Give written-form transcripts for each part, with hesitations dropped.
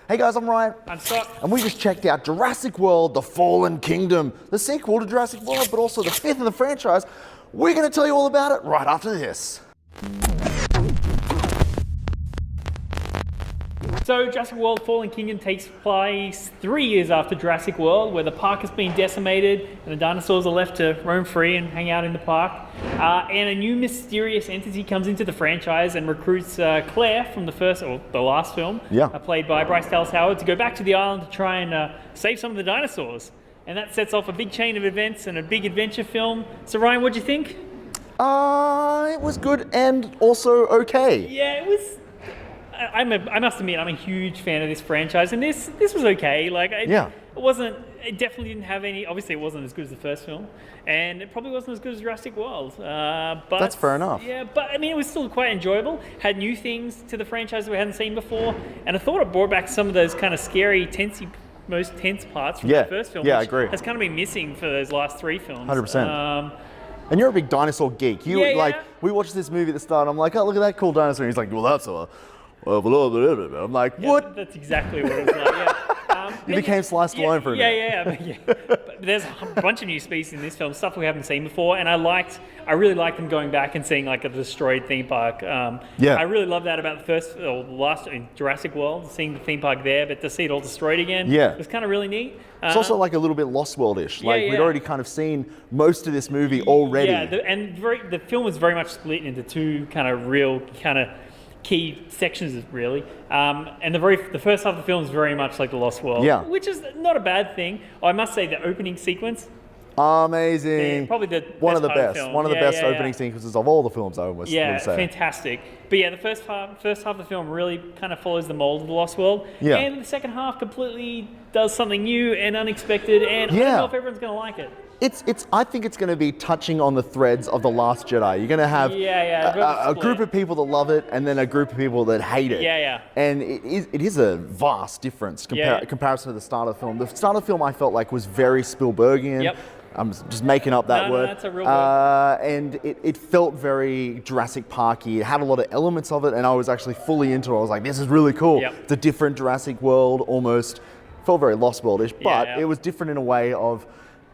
Hey guys, I'm Ryan. I'm Scott. And we just checked out Jurassic World, The Fallen Kingdom, the sequel to Jurassic World, but also the fifth in the franchise. We're going to tell you all about it right after this. So Jurassic World Fallen Kingdom takes place 3 years after Jurassic World, where the park has been decimated and the dinosaurs are left to roam free and hang out in the park. And a new mysterious entity comes into the franchise and recruits Claire from the last film, played by Bryce Dallas Howard, to go back to the island to try and save some of the dinosaurs. And that sets off a big chain of events and a big adventure film. So Ryan, what'd you think? It was good and also okay. Yeah, it was. I must admit, I'm a huge fan of this franchise, and this was okay. It definitely didn't have any. Obviously, it wasn't as good as the first film, and it probably wasn't as good as Jurassic World. But that's fair enough. Yeah, but I mean, it was still quite enjoyable. Had new things to the franchise that we hadn't seen before, and I thought it brought back some of those kind of scary, most tense parts from the first film. Yeah, I which agree. has kind of been missing for those last three films. 100%. And you're a big dinosaur geek. We watched this movie at the start, and I'm like, oh, look at that cool dinosaur. And he's like, well, that's a. I'm like, what? That's exactly what it was like, yeah. You became Sly Stallone for a minute. Yeah. But there's a bunch of new species in this film, stuff we haven't seen before, and I really liked them going back and seeing like a destroyed theme park. I really love that about the last in Jurassic World, seeing the theme park there, but to see it all destroyed again, it was kind of really neat. It's also like a little bit Lost World-ish. We'd already kind of seen most of this movie already. Yeah, the film was very much split into two kind of real kind of key sections, really. And the first half of the film is very much like the Lost World, which is not a bad thing. I must say the opening sequence, amazing. Probably one of the best opening sequences of all the films, I almost would say. Fantastic. But yeah, the first half of the film really kind of follows the mold of the Lost World. Yeah. And the second half completely does something new and unexpected, and I don't know if everyone's going to like it. I think it's going to be touching on the threads of The Last Jedi. You're going to have a group of people that love it, and then a group of people that hate it. And it is a vast difference comparison to the start of the film. The start of the film I felt like was very Spielbergian. I'm just making up that word. No, that's a real word. And it felt very Jurassic Park-y. It had a lot of elements of it, and I was actually fully into it. I was like, this is really cool. It's a different Jurassic World, almost. Felt very Lost World-ish, but it was different in a way of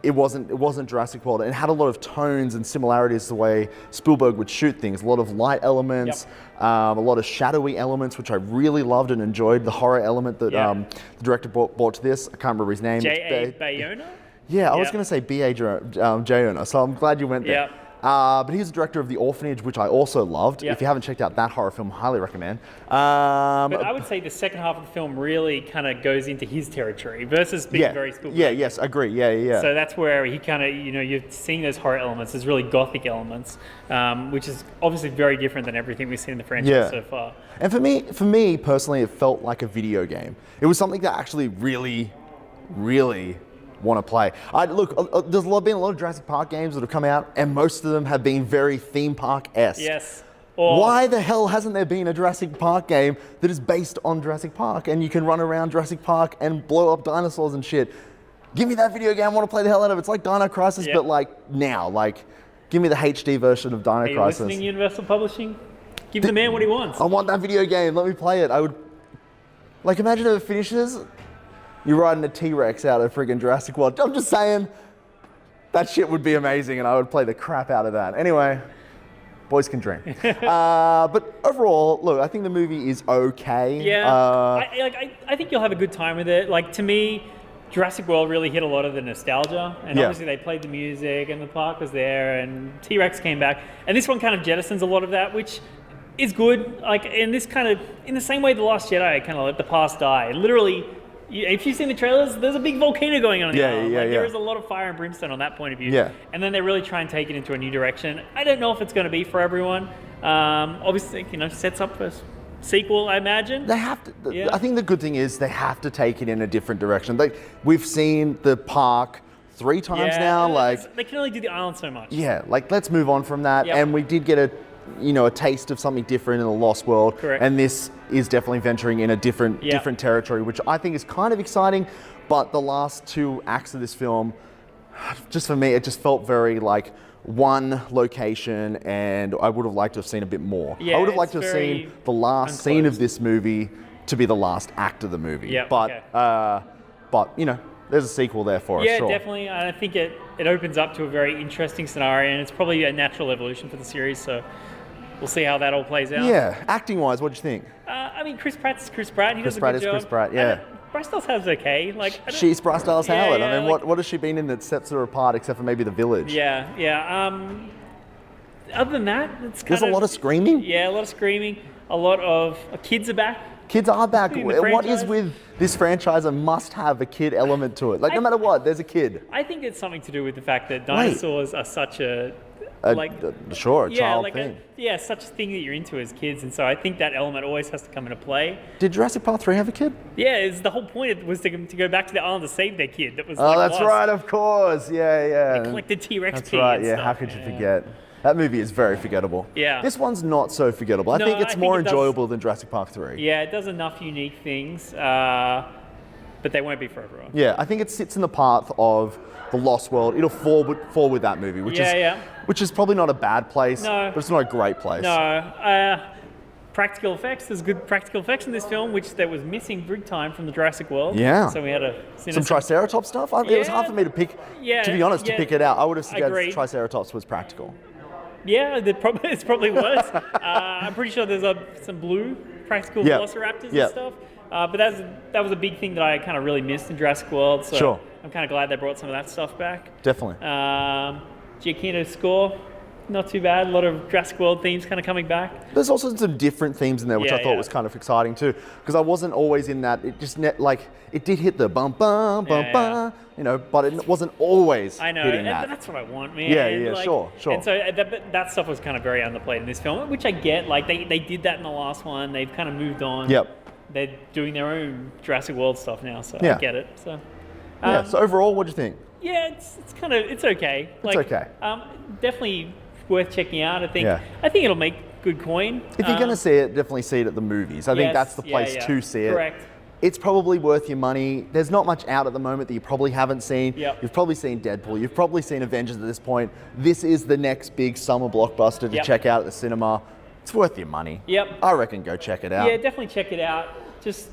it wasn't Jurassic World. It had a lot of tones and similarities to the way Spielberg would shoot things. A lot of light elements, a lot of shadowy elements, which I really loved and enjoyed. The horror element that the director brought to this. I can't remember his name. J.A. Bayona? Yeah, I was going to say B.A. Bayona, so I'm glad you went there. But he's the director of The Orphanage, which I also loved. If you haven't checked out that horror film, highly recommend. But I would say the second half of the film really kind of goes into his territory versus being very Spielberg. Yes, agree. Yeah. So that's where he kind of, you're seeing those horror elements, those really gothic elements, which is obviously very different than everything we've seen in the franchise so far. And for me personally, it felt like a video game. It was something that actually really want to play. There's been a lot of Jurassic Park games that have come out, and most of them have been very theme park-esque. Yes. Why the hell hasn't there been a Jurassic Park game that is based on Jurassic Park, and you can run around Jurassic Park and blow up dinosaurs and shit? Give me that video game. I want to play the hell out of it. It's like Dino Crisis, but now. Give me the HD version of Dino Crisis. Are you listening, Universal Publishing? Give the man what he wants. I want that video game. Let me play it. I would... imagine if it finishes... You're riding a T-Rex out of friggin' Jurassic World. I'm just saying, that shit would be amazing, and I would play the crap out of that. Anyway, boys can dream. But overall, look, I think the movie is okay. Yeah, I think you'll have a good time with it. To me, Jurassic World really hit a lot of the nostalgia, and obviously they played the music, and the park was there, and T-Rex came back. And this one kind of jettisons a lot of that, which is good. In the same way The Last Jedi kind of let the past die. Literally, if you've seen the trailers, there's a big volcano going on in the island. There is a lot of fire and brimstone on that point of view. And then they really try and take it into a new direction. I don't know if it's going to be for everyone. Obviously, sets up a sequel, I imagine. They have to. I think the good thing is they have to take it in a different direction. We've seen the park 3 times now. They can only do the island so much. Let's move on from that. And we did get a taste of something different in the Lost World. Correct. And this is definitely venturing in a different territory, which I think is kind of exciting. But the last 2 acts of this film, just for me, it just felt very like one location, and I would have liked to have seen a bit more. I would have liked to have seen the last scene of this movie to be the last act of the movie. Yeah, but okay. but you know, there's a sequel there for us. Yeah, sure. definitely. I think it opens up to a very interesting scenario, and it's probably a natural evolution for the series. So we'll see how that all plays out. Yeah, acting wise, what do you think? I mean, Chris Pratt's Chris Pratt. He Chris does a Pratt good is job. Chris Pratt, yeah. Bryce Dallas Howard's okay. Like She's Bryce Dallas Yeah, Howard. yeah, I mean, like- what has she been in that sets her apart, except for maybe The Village? Yeah, yeah. Other than that, it's kind There's a lot of screaming. Yeah, a lot of screaming. A lot of kids are back. Kids are back. In the What is franchise? with this franchise? It must have a kid element to it. Like, no matter what, there's a kid. I think it's something to do with the fact that dinosaurs are such a Sure, a yeah, child like thing. such a thing that you're into as kids, and so I think that element always has to come into play. Did Jurassic Park 3 have a kid? Yeah, it's the whole point was to go back to the island to save their kid that was. Oh, like, that's lost. right, of course. Yeah. They collected T-Rex That's pee right, and yeah. stuff. How could you Yeah. forget? That movie is very forgettable. Yeah. This one's not so forgettable. I No, think I it's think more it does- enjoyable than Jurassic Park 3. Yeah, it does enough unique things, but they won't be for everyone. Yeah, I think it sits in the path of The Lost World. It'll fall with that movie, which is probably not a bad place, No. but it's not a great place. No, practical effects. There's good practical effects in this film, which there was missing big time from the Jurassic World. Yeah. So we had Some Triceratops stuff. It was hard for me to pick. Yeah, to be honest, to yeah, pick it out, I would have agreed. suggested Triceratops was practical. Yeah, it's probably was. I'm pretty sure there's some blue practical Yeah. velociraptors Yeah. and stuff. But that was a big thing that I kind of really missed in Jurassic World. So Sure. I'm kind of glad they brought some of that stuff back. Definitely. Giacchino's score, not too bad. A lot of Jurassic World themes kind of coming back. There's also some different themes in there, which Yeah, I thought yeah. was kind of exciting too, because I wasn't always in that. It just it did hit the bum bum bum Yeah, bum, you know, but it wasn't always I know, hitting and that. that's what I want, man. Yeah, yeah, sure. And so that stuff was kind of very underplayed in this film, which I get. Like they did that in the last one. They've kind of moved on. Yep. They're doing their own Jurassic World stuff now, so Yeah. I get it. So Yeah. So overall, what do you think? yeah, it's okay. It's okay. Definitely worth checking out. Yeah. I think it'll make good coin. If you're going to see it, definitely see it at the movies. I think yes, that's the place yeah. to see it. Correct. It's probably worth your money. There's not much out at the moment that you probably haven't seen. Yep. You've probably seen Deadpool. You've probably seen Avengers at this point. This is the next big summer blockbuster to Yep. check out at the cinema. It's worth your money. Yep. I reckon go check it out. Yeah, definitely check it out. Just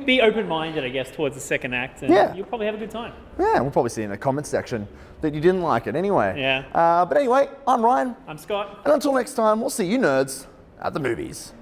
be open-minded, I guess, towards the second act, and Yeah. you'll probably have a good time. Yeah, we'll probably see in the comments section that you didn't like it anyway. Yeah. But anyway, I'm Ryan. I'm Scott. And until next time, we'll see you nerds at the movies.